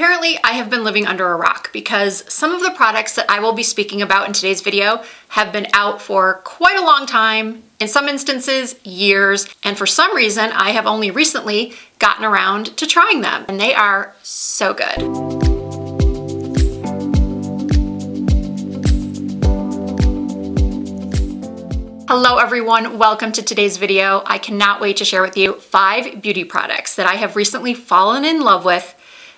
Apparently, I have been living under a rock because some of the products that I will be speaking about in today's video have been out for quite a long time, in some instances, years, and for some reason, I have only recently gotten around to trying them, and they are so good. Hello everyone, welcome to today's video. I cannot wait to share with you 5 beauty products that I have recently fallen in love with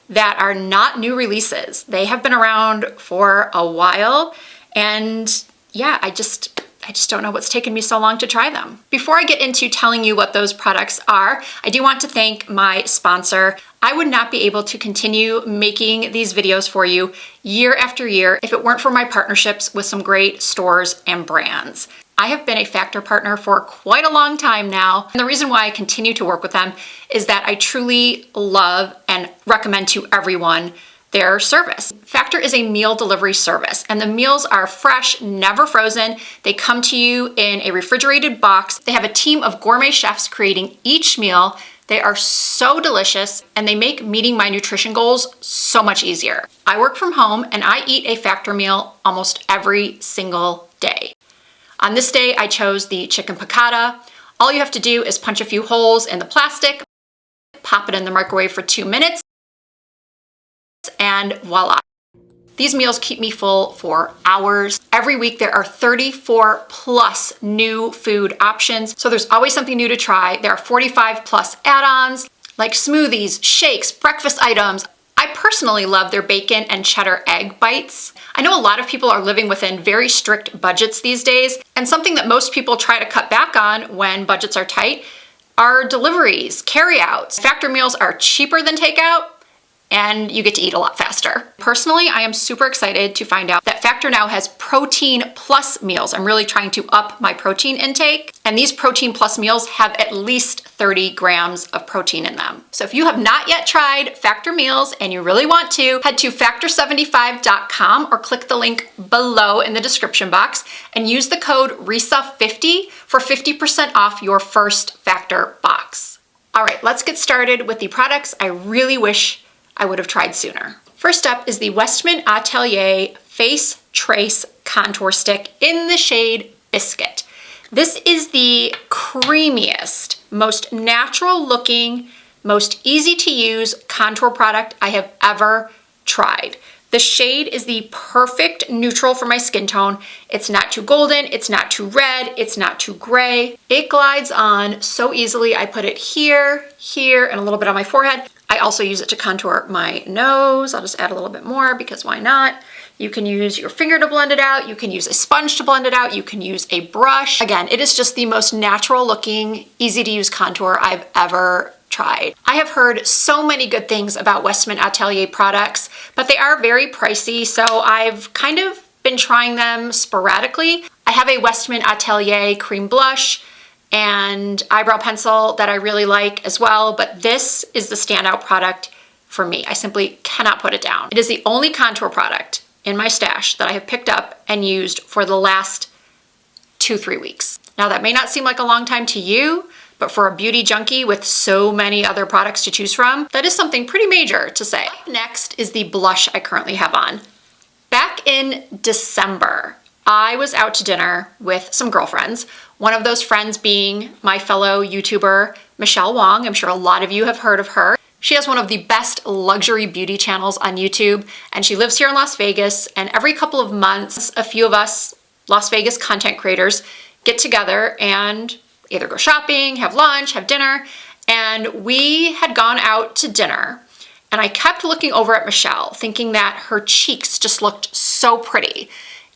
that are not new releases. They have been around for a while, and yeah, I just don't know what's taken me so long to try them. Before I get into telling you what those products are, I do want to thank my sponsor. I would not be able to continue making these videos for you year after year if it weren't for my partnerships with some great stores and brands. I have been a Factor partner for quite a long time now, and the reason why I continue to work with them is that I truly love and recommend to everyone their service. Factor is a meal delivery service, and the meals are fresh, never frozen. They come to you in a refrigerated box. They have a team of gourmet chefs creating each meal. They are so delicious, and they make meeting my nutrition goals so much easier. I work from home, and I eat a Factor meal almost every single day. On this day, I chose the chicken piccata. All you have to do is punch a few holes in the plastic, pop it in the microwave for 2 minutes, and voila. These meals keep me full for hours. Every week there are 34 plus new food options, so there's always something new to try. There are 45 plus add-ons like smoothies, shakes, breakfast items. I personally love their bacon and cheddar egg bites. I know a lot of people are living within very strict budgets these days, and something that most people try to cut back on when budgets are tight are deliveries, carryouts. Factor meals are cheaper than takeout, and you get to eat a lot faster. Personally, I am super excited to find out that Factor now has protein plus meals. I'm really trying to up my protein intake, and these protein plus meals have at least 30 grams of protein in them. So if you have not yet tried Factor meals and you really want to, head to factor75.com or click the link below in the description box and use the code RISA50 for 50% off your first Factor box. All right, let's get started with the products I really wish I would have tried sooner. First up is the Westman Atelier Face Trace Contour Stick in the shade Biscuit. This is the creamiest, most natural looking, most easy to use contour product I have ever tried. The shade is the perfect neutral for my skin tone. It's not too golden, it's not too red, it's not too gray. It glides on so easily. I put it here, here, and a little bit on my forehead. I also use it to contour my nose. I'll just add a little bit more because why not? You can use your finger to blend it out. You can use a sponge to blend it out. You can use a brush. Again, it is just the most natural looking, easy to use contour I've ever tried. I have heard so many good things about Westman Atelier products, but they are very pricey, so I've kind of been trying them sporadically. I have a Westman Atelier cream blush and eyebrow pencil that I really like as well, but this is the standout product for me. I simply cannot put it down. It is the only contour product in my stash that I have picked up and used for the last 2-3 weeks. Now that may not seem like a long time to you, but for a beauty junkie with so many other products to choose from, that is something pretty major to say. Up next is the blush I currently have on. Back in December, I was out to dinner with some girlfriends, one of those friends being my fellow YouTuber, Michelle Wong. I'm sure a lot of you have heard of her. She has one of the best luxury beauty channels on YouTube, and she lives here in Las Vegas, and every couple of months, a few of us Las Vegas content creators get together and either go shopping, have lunch, have dinner, and we had gone out to dinner, and I kept looking over at Michelle, thinking that her cheeks just looked so pretty.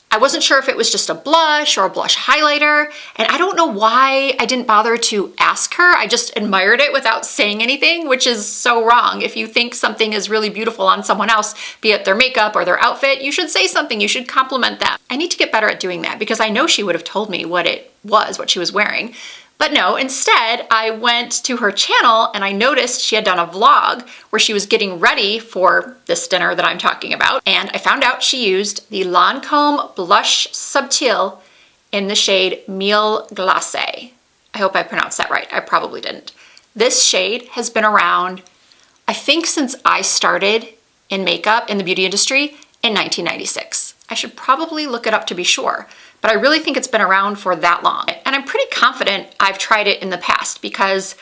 I wasn't sure if it was just a blush or a blush highlighter, and I don't know why I didn't bother to ask her. I just admired it without saying anything, which is so wrong. If you think something is really beautiful on someone else, be it their makeup or their outfit, you should say something, you should compliment them. I need to get better at doing that because I know she would have told me what it was, what she was wearing. But no, instead, I went to her channel and I noticed she had done a vlog where she was getting ready for this dinner that I'm talking about. And I found out she used the Lancome Blush Subtil in the shade Mille Glacé. I hope I pronounced that right. I probably didn't. This shade has been around, I think, since I started in makeup in the beauty industry in 1996. I should probably look it up to be sure, but I really think it's been around for that long. And I'm pretty confident I've tried it in the past because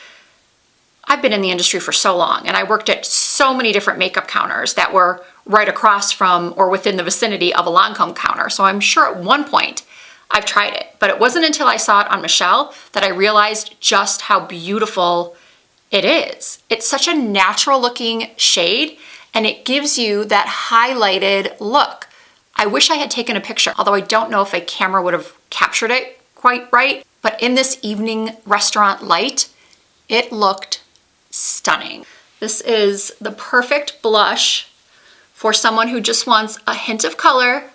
I've been in the industry for so long and I worked at so many different makeup counters that were right across from or within the vicinity of a Lancome counter. So I'm sure at one point I've tried it, but it wasn't until I saw it on Michelle that I realized just how beautiful it is. It's such a natural looking shade and it gives you that highlighted look. I wish I had taken a picture, although I don't know if a camera would have captured it quite right, but in this evening restaurant light, it looked stunning. This is the perfect blush for someone who just wants a hint of color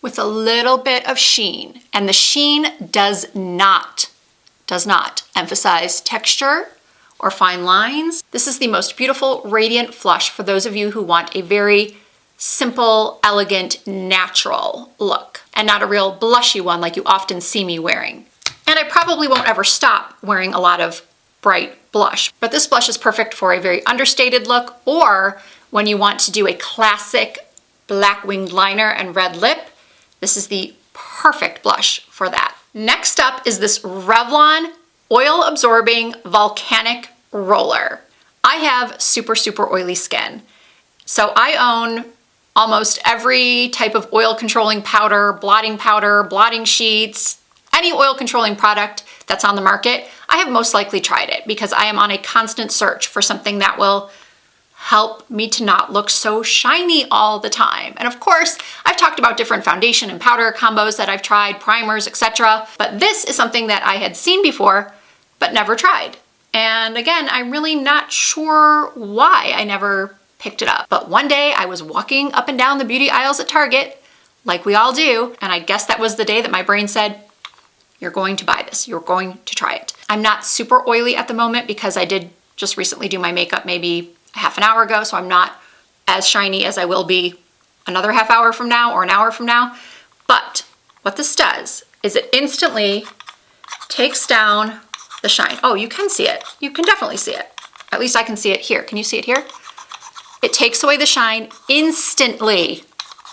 with a little bit of sheen. And the sheen does not emphasize texture or fine lines. This is the most beautiful radiant flush for those of you who want a very simple, elegant, natural look and not a real blushy one like you often see me wearing. And I probably won't ever stop wearing a lot of bright blush, but this blush is perfect for a very understated look or when you want to do a classic black winged liner and red lip. This is the perfect blush for that. Next up is this Revlon oil absorbing volcanic roller. I have super oily skin, so I own almost every type of oil controlling powder, blotting sheets, any oil controlling product that's on the market. I have most likely tried it because I am on a constant search for something that will help me to not look so shiny all the time. And of course, I've talked about different foundation and powder combos that I've tried, primers, etc. But this is something that I had seen before, but never tried. And again, I'm really not sure why I never picked it up. But one day I was walking up and down the beauty aisles at Target, like we all do, and I guess that was the day that my brain said, you're going to buy this, you're going to try it. I'm not super oily at the moment because I did just recently do my makeup maybe a half an hour ago, so I'm not as shiny as I will be another half hour from now or an hour from now. But what this does is it instantly takes down the shine. Oh, you can see it. You can definitely see it. At least I can see it here. Can you see it here? It takes away the shine instantly.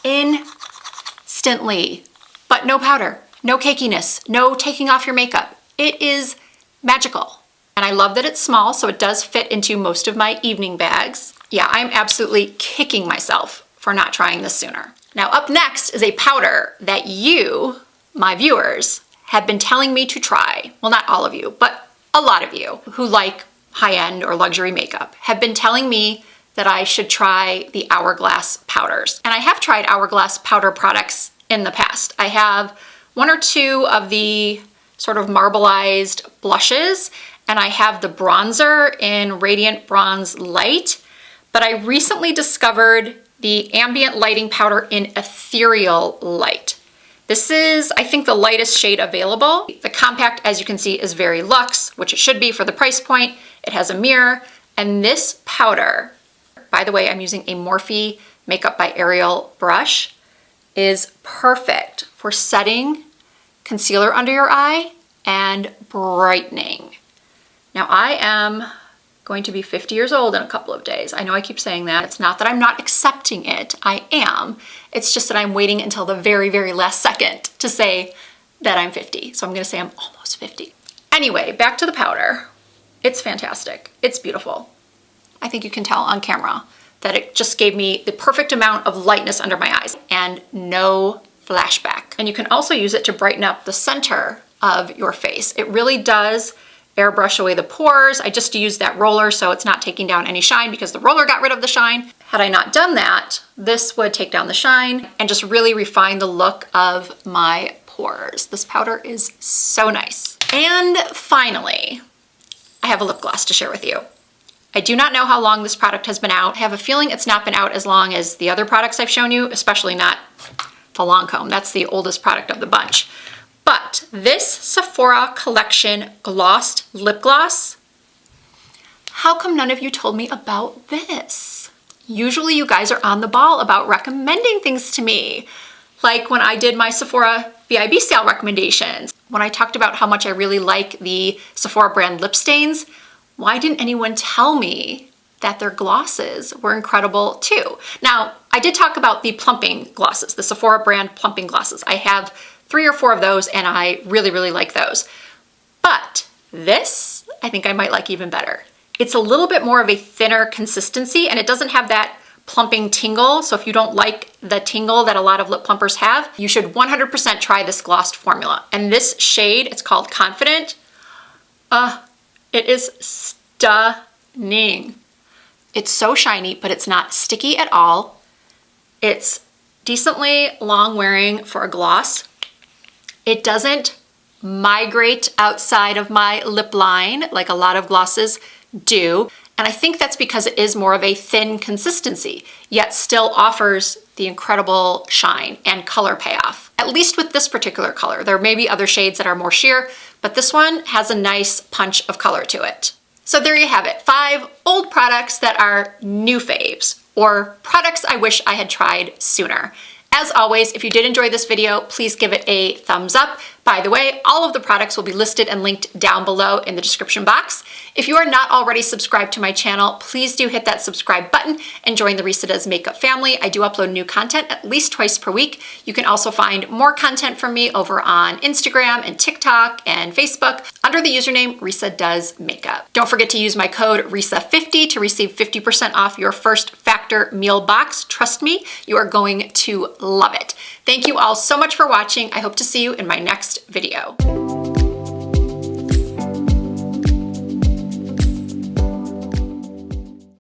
Instantly. But no powder, no cakiness, no taking off your makeup. It is magical. And I love that it's small, so it does fit into most of my evening bags. Yeah, I'm absolutely kicking myself for not trying this sooner. Now up next is a powder that you, my viewers, have been telling me to try. Well, not all of you, but a lot of you who like high-end or luxury makeup have been telling me that I should try the Hourglass powders. And I have tried Hourglass powder products in the past. I have one or two of the sort of marbleized blushes, and I have the bronzer in Radiant Bronze Light, but I recently discovered the Ambient lighting powder in Ethereal Light. This is, I think, the lightest shade available. The compact, as you can see, is very luxe, which it should be for the price point. It has a mirror, and this powder, by the way, I'm using a Morphe Makeup by Ariel brush, is perfect for setting concealer under your eye and brightening. Now I am going to be 50 years old in a couple of days. I know I keep saying that. It's not that I'm not accepting it. I am. It's just that I'm waiting until the very last second to say that I'm 50. So I'm gonna say I'm almost 50. Anyway, back to the powder. It's fantastic. It's beautiful. I think you can tell on camera that it just gave me the perfect amount of lightness under my eyes and no flashback. And you can also use it to brighten up the center of your face. It really does airbrush away the pores. I just used that roller so it's not taking down any shine because the roller got rid of the shine. Had I not done that, this would take down the shine and just really refine the look of my pores. This powder is so nice. And finally, I have a lip gloss to share with you. I do not know how long this product has been out. I have a feeling it's not been out as long as the other products I've shown you, especially not the Lancome. That's the oldest product of the bunch. But this Sephora collection glossed lip gloss, how come none of you told me about this? Usually you guys are on the ball about recommending things to me. Like when I did my Sephora VIB sale recommendations, when I talked about how much I really like the Sephora brand lip stains, why didn't anyone tell me that their glosses were incredible too. Now, I did talk about the plumping glosses, the Sephora brand plumping glosses. I have 3 or 4 of those and I really, really like those. But this, I think I might like even better. It's a little bit more of a thinner consistency and it doesn't have that plumping tingle. So if you don't like the tingle that a lot of lip plumpers have, you should 100% try this glossed formula. And this shade, it's called Confident. It is stunning. It's so shiny, but it's not sticky at all. It's decently long wearing for a gloss. It doesn't migrate outside of my lip line like a lot of glosses do. And I think that's because it is more of a thin consistency, yet still offers the incredible shine and color payoff. At least with this particular color. There may be other shades that are more sheer, but this one has a nice punch of color to it. So there you have it, 5 old products that are new faves, or products I wish I had tried sooner. As always, if you did enjoy this video, please give it a thumbs up. By the way, all of the products will be listed and linked down below in the description box. If you are not already subscribed to my channel, please do hit that subscribe button and join the Risa Does Makeup family. I do upload new content at least twice per week. You can also find more content from me over on Instagram and TikTok and Facebook under the username Risa Does Makeup. Don't forget to use my code RISA50 to receive 50% off your first Factor meal box. Trust me, you are going to love it. Thank you all so much for watching. I hope to see you in my next video.